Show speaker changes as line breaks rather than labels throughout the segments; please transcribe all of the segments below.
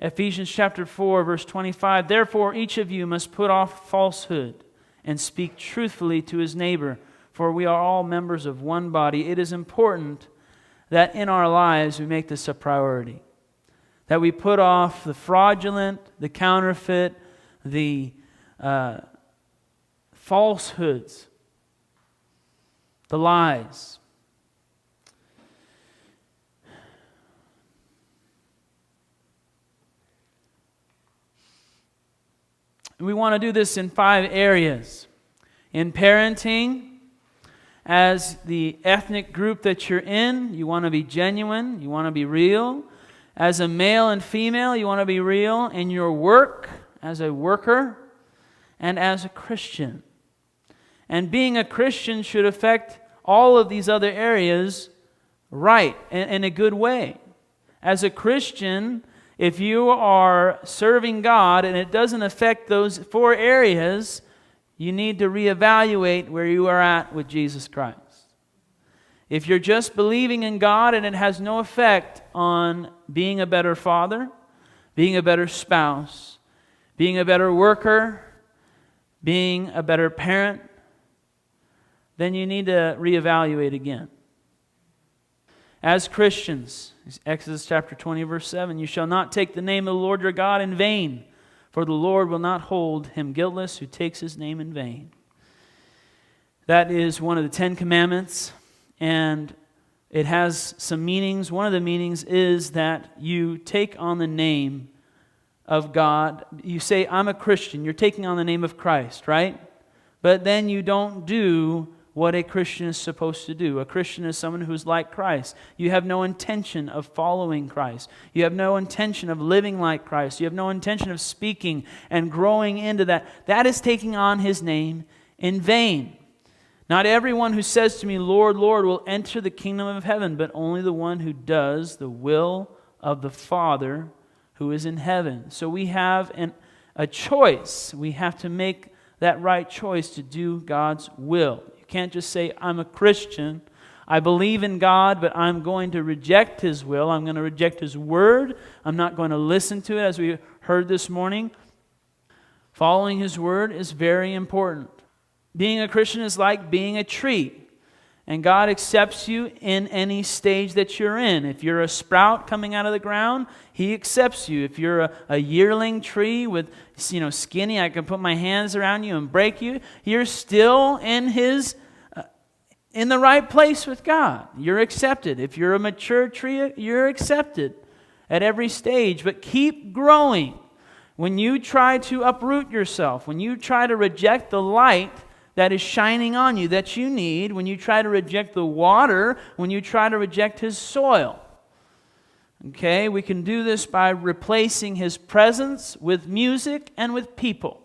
Ephesians chapter 4, verse 25, therefore each of you must put off falsehood and speak truthfully to his neighbor, for we are all members of one body. It is important that in our lives we make this a priority, that we put off the fraudulent, the counterfeit, the falsehoods, the lies. We want to do this in 5 areas. In parenting, as the ethnic group that you're in, you want to be genuine, you want to be real. As a male and female, you want to be real in your work, as a worker, and as a Christian. And being a Christian should affect all of these other areas right, in a good way. As a Christian, if you are serving God and it doesn't affect those 4 areas, you need to reevaluate where you are at with Jesus Christ. If you're just believing in God and it has no effect on being a better father, being a better spouse, being a better worker, being a better parent, then you need to reevaluate again. As Christians, Exodus chapter 20, verse 7, you shall not take the name of the Lord your God in vain, for the Lord will not hold him guiltless who takes his name in vain. That is one of the 10 commandments, and it has some meanings. One of the meanings is that you take on the name of God. You say, I'm a Christian. You're taking on the name of Christ, right? But then you don't do what a Christian is supposed to do. A Christian is someone who's like Christ. You have no intention of following Christ. You have no intention of living like Christ. You have no intention of speaking and growing into that. That is taking on his name in vain. Not everyone who says to me, Lord, Lord, will enter the kingdom of heaven, but only the one who does the will of the Father who is in heaven. So we have a choice. We have to make that right choice to do God's will. You can't just say, I'm a Christian. I believe in God, but I'm going to reject his will. I'm going to reject his word. I'm not going to listen to it, as we heard this morning. Following his word is very important. Being a Christian is like being a tree. And God accepts you in any stage that you're in. If you're a sprout coming out of the ground, he accepts you. If you're a yearling tree with, skinny, I can put my hands around you and break you, you're still in the right place with God. You're accepted. If you're a mature tree, you're accepted at every stage. But keep growing. When you try to uproot yourself, when you try to reject the light that is shining on you, that you need, when you try to reject the water, when you try to reject his soil. Okay, we can do this by replacing his presence with music and with people.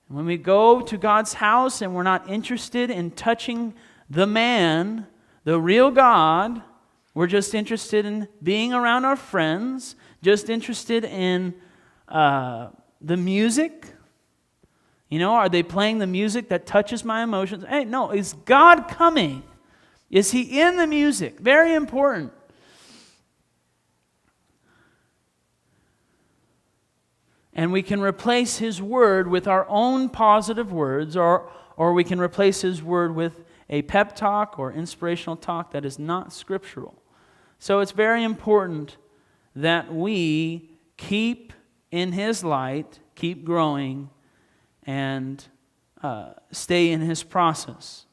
When we go to God's house and we're not interested in touching the man, the real God, we're just interested in being around our friends, just interested in the music. Are they playing the music that touches my emotions? Hey, no, is God coming? Is he in the music? Very important. And we can replace his word with our own positive words, or we can replace his word with a pep talk or inspirational talk that is not scriptural. So it's very important that we keep in his light, keep growing, and stay in his process.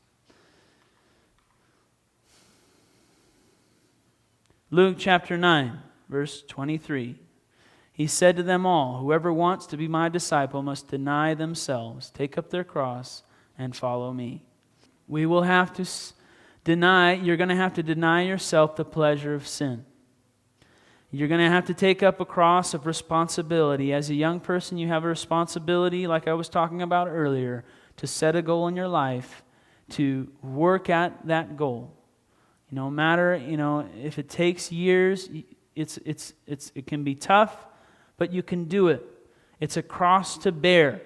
Luke chapter 9, verse 23. He said to them all, whoever wants to be my disciple must deny themselves, take up their cross, and follow me. We will have to you're going to have to deny yourself the pleasure of sin. You're going to have to take up a cross of responsibility. As a young person, you have a responsibility, like I was talking about earlier, to set a goal in your life, to work at that goal. No matter, if it takes years, it can be tough, but you can do it. It's a cross to bear.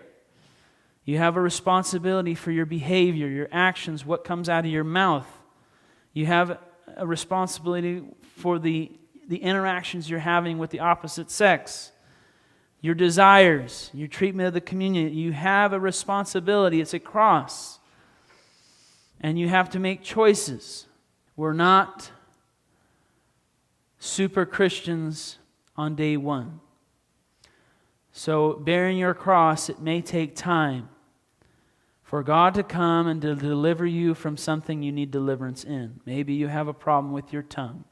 You have a responsibility for your behavior, your actions, what comes out of your mouth. You have a responsibility for the the interactions you're having with the opposite sex, your desires, your treatment of the communion. You have a responsibility. It's a cross. And you have to make choices. We're not super Christians on day one. So bearing your cross, it may take time for God to come and to deliver you from something you need deliverance in. Maybe you have a problem with your tongue.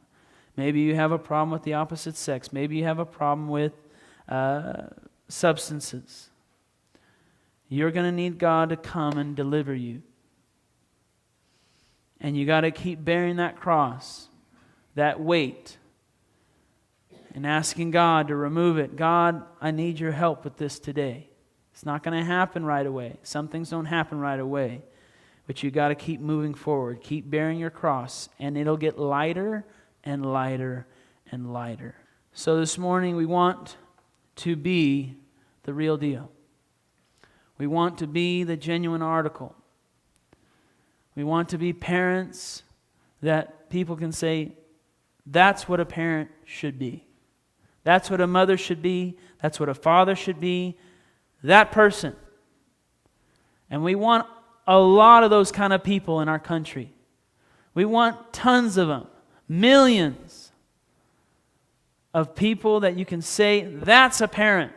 Maybe you have a problem with the opposite sex. Maybe you have a problem with substances. You're going to need God to come and deliver you. And you got to keep bearing that cross, that weight, and asking God to remove it. God, I need your help with this today. It's not going to happen right away. Some things don't happen right away. But you got to keep moving forward. Keep bearing your cross. And it'll get lighter and lighter and lighter. So this morning we want to be the real deal. We want to be the genuine article. We want to be parents that people can say, that's what a parent should be. That's what a mother should be. That's what a father should be. That person. And we want a lot of those kind of people in our country. We want tons of them. Millions of people that you can say, that's a parent.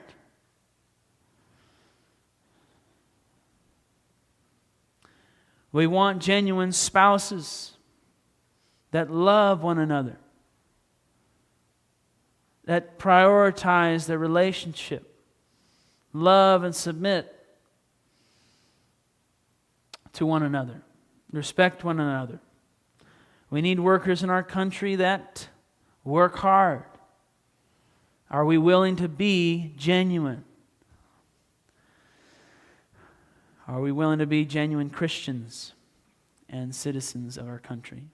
We want genuine spouses that love one another, that prioritize their relationship, love and submit to one another, respect one another. We need workers in our country that work hard. Are we willing to be genuine? Are we willing to be genuine Christians and citizens of our country?